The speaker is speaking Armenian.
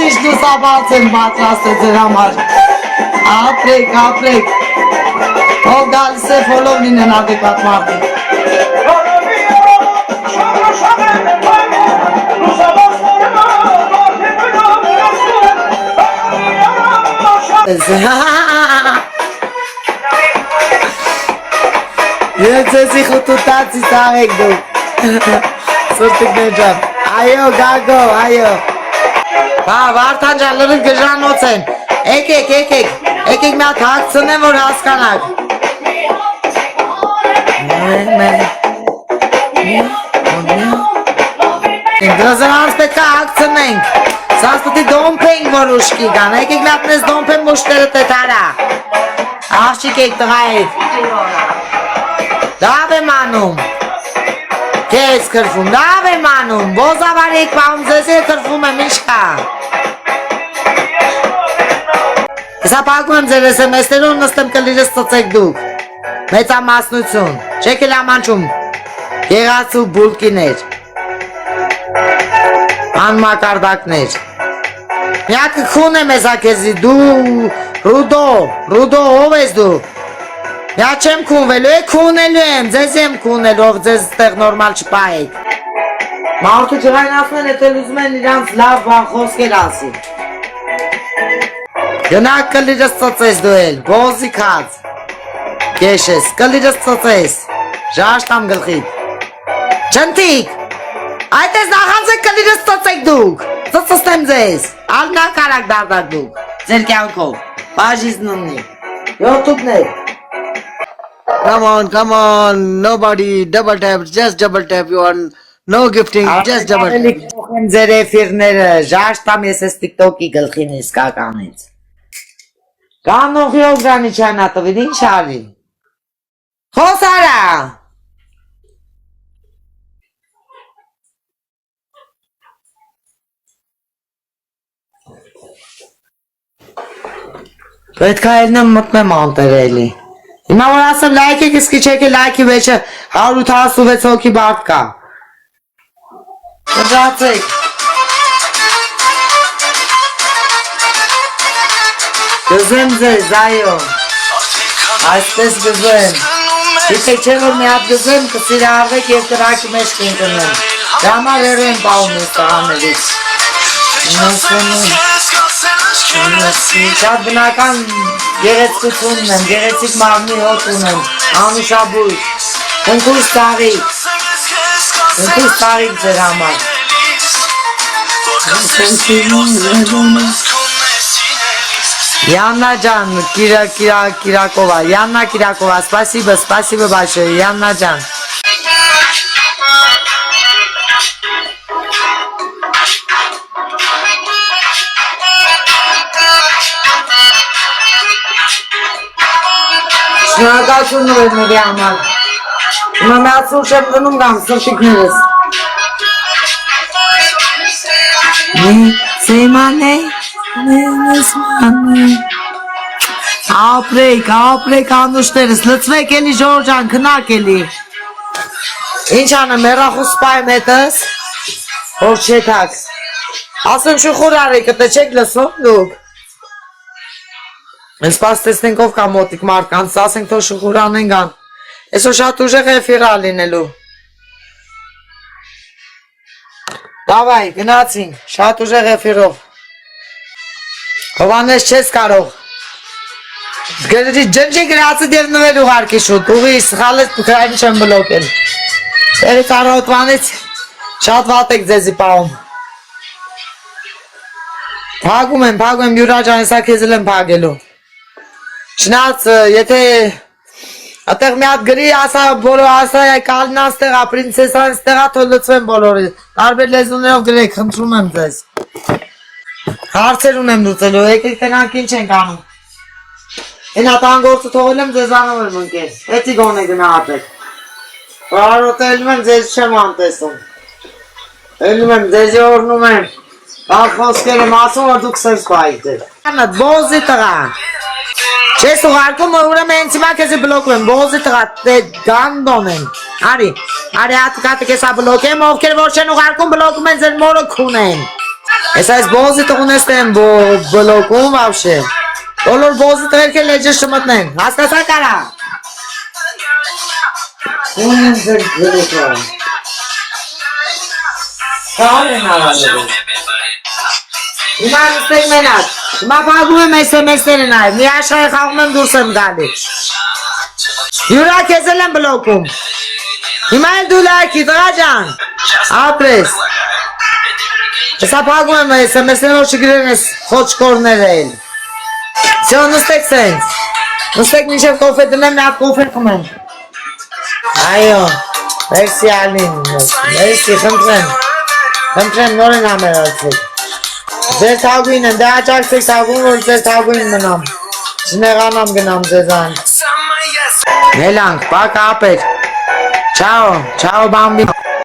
Միշտ լուսաբաց եմ պատրաստել ձեր համար։ Ապրեք։ Ով գալիս է ֆոլովին են ադեկվատ մարդիկ։ Ես էսի խուտուտացի ծաղեք դու։ Սուրտիկներ ջան։ Այո, գագո, այո։ Վարդան ջան, լրիվ գժանոց են։ Եկեք մի հատ հագցնեմ, որ հասկանաք։ Դրազանց պետք է հագցնենք։ Սանց պետք է դոմպենք, որ ուշքի կան։ Եկեք մի հատ մեզ դոմպեմ մուշտերը տետարա։ Աղջիկ եք տղայեք։ Լավ եմ անում։ Քեզ քրվում, լավ եմ անում։ Ոզավար եք պահում, ձեզ է քրվում եմ, ինչ կա։ Հեսա պակում եմ ձեր SMS-ներով նստեմ կլիրս ծծեք դուք։ Մեծամասնություն, չեք էլ ամանչում, եղացու բուլկիներ, անմակարդակներ։ Միակը քուն եմ եզա կեզի, դու, Ռուդո, ով ես դու։ Միա չեմ քունվելու, քունելու եմ, ձեզ եմ քունելու, ով ձեզ ստեղ նորմալ չպայեք։ Մարդու ջղայնացնեն, եթե լուզում են իրանց լավ բան խոսքեր ասի։ Գնակ կլիրս ծծես դու էլ, բոզի կած, կեշես, կլիրս ծծես, ժաշտամ գլխիտ, չնտիկ, այդ ես նախանձեք կլիրս ծծեք դուք, ծծստեմ ձեզ, ալնա կարակ դարդակ դուք, ձեր կյանքով, բաժիզնուննի, յոտուբներ, Come on, nobody double tap, just double tap, you want no gifting, just double tap. Ձեր էֆիրները, ժաշտամ ես ես տիկտոկի գլխին իսկականից։ Կանողի ոգրանի չանատովին, ինչ արի։ Խոս արա։ Պետք է ելնեմ մտնեմ անտերելի։ Հիմա որ ասեմ լայք եք, իսկի չեք է լայքի վեչը 186 հոգի բարդ կա։ Կջացեք։ Գզեմ ձեզ, այո։ Այսպես գզեմ։ Գիտեք չէ որ մի հատ գզեմ, կսիրահարվեք և կրակի մեջ կընկնեմ։ Դամար հերո եմ պահում ես տղաներից։ Շատ բնական գեղեցկություն ունեմ, գեղեցիկ մարմնի հոտ ունեմ, անուշաբույր, ընկույս տարիք ձեր համար։ Յաննա ջան, Կիրակովա, Յաննա Կիրակովա, спасибо большое, Յաննա ջան։ Շնորհակալություն նորների համար։ Հիմա միացուր չեմ գնում գամ սրտիկներս։ Ապրեք անուշտերս, լծվեք էլի ժորջան, կնակ էլի։ Ինչ անեմ, մերախուս սպայեմ հետս, որ չետակ։ Ասեմ շուխուր արեք, կտե չեք լսում դուք։ Ես պաստեսնենք ով կա մոտիկ մարդկանց, ասենք թող շուխուր անենք ան։ Այսօր շատ ուժեղ էֆիրա լինելու։ Դավայ, գնացինք, շատ ուժեղ էֆիրով։ Հովանես չես կարող։ Ջնջի գրացը դեր նվեր ուղարկի շուտ, ուղի սխալես պուքրայնի չեմ բլոկել։ Երից առհոտվանից շատ վատ եք ձեզի պահում։ Փագում եմ, յուրաջան եսա կեզել եմ փագելու։ Չնած, եթե ատեղ մի հատ գրի ասա, բոլոր ասա, կալնան ստեղա, պրինցեսան ստեղա, թո լծվեմ բոլորի, տարբեր լեզուներով գրեք, խնդրում եմ ձեզ։ Հարցեր ունեմ լուծելու, եկեք տենանք ինչ ենք անում։ Են հատան գործը թողել եմ ձեզանով եմ ընկեր, էցի գոն է գնահատեք։ Բարարոտելում եմ, ձեզ չեմ անտեսում։ Էլում եմ, ձեզի օրնում եմ, կալ խոսքեր եմ ասում, որ դուք սրս պայիք ձեր։ Անդ, բոզի տղա։ Չես ուղարկում, ուրեմ հենց հիմա քեզի բլոկում եմ, բոզի տղա, գանդոն եմ, արի հատկատը կեսա բլոկ եմ, ովքեր որ չեն ուղարկում բլոկում են ձեր մորը քուն են, Ես այս բոզի տղունեստ եմ բլոկում վավշե։ Բոլոր բոզի տղերք էլ էջը շմտնեն, հասկացա կարա։ Ուն եմ ձեր բլոկում։ Կար են արալով։ Հիմա նստեք մենակ, հիմա պագում եմ SMS-ները նայվ, մի աշխարի խաղում եմ դուրս եմ գալի։ Յուրա քեզ էլ եմ բլոկում։ Հիմա էլ դու լայքի, տղա ջան, ապրես։ Հեսա պագում եմ SMS-ները, որ չգրեն ես խոչկորները էլ։ Սյո նստեք սենց, նստեք մինչև կոֆե տնեմ, նա կոֆե խմեմ։ Այո, մերսի ալին, մերսի, խնդրեմ, նոր են ամերացեք։ Ձեր թագույն եմ, դե աջակցեք թագույն, որ ձեր թագույն մնամ, չնեղանամ գնամ ձեզան։ Նելանք, պակա ապեր, չաո, բամբի։